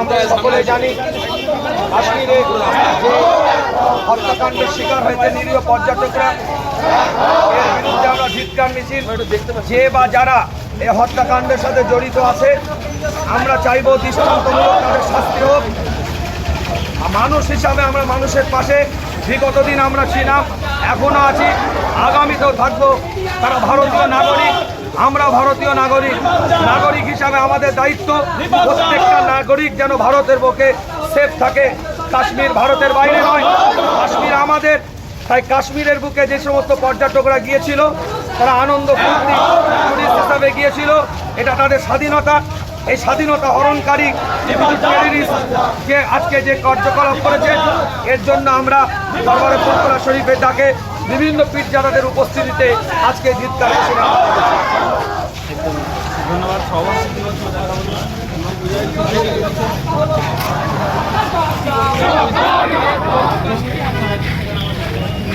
আমরা সকলে জানি কাশ্মীরে যে হত্যাকাণ্ডের শিকার হয়েছে নিরীহ পর্যটকরা, এর বিরুদ্ধে আমরা ধিক্কার মিছিল, যে বা যারা এই হত্যাকাণ্ডের সাথে জড়িত আছে আমরা চাইব দৃষ্টান্তমূলক তাদের শাস্তি হোক। মানুষ হিসাবে আমরা মানুষের পাশে বিগত দিন আমরা ছিলাম, এখনও আছি, আগামীতেও থাকবো। তারা ভারতীয় নাগরিক, আমরা ভারতীয় নাগরিক। নাগরিক হিসাবে আমাদের দায়িত্ব প্রত্যেকটা নাগরিক যেন ভারতের বুকে সেফ থাকে। কাশ্মীর ভারতের বাইরে নয়, কাশ্মীর আমাদের। তাই কাশ্মীরের বুকে যে সমস্ত পর্যটকরা গিয়েছিল তারা আনন্দ ফুর্তি টুরিস্ট হিসাবে গিয়েছিল, এটা তাদের স্বাধীনতা। এই স্বাধীনতা হরণকারী যে আজকে যে কার্যকলাপ করেছে এর জন্য আমরা দরবারে ফুরফুরা শরীফের ডাকে বিভিন্ন পীরজাদাদের উপস্থিতিতে আজকে ধিক্কার মিছিল। ধন্যবাদ।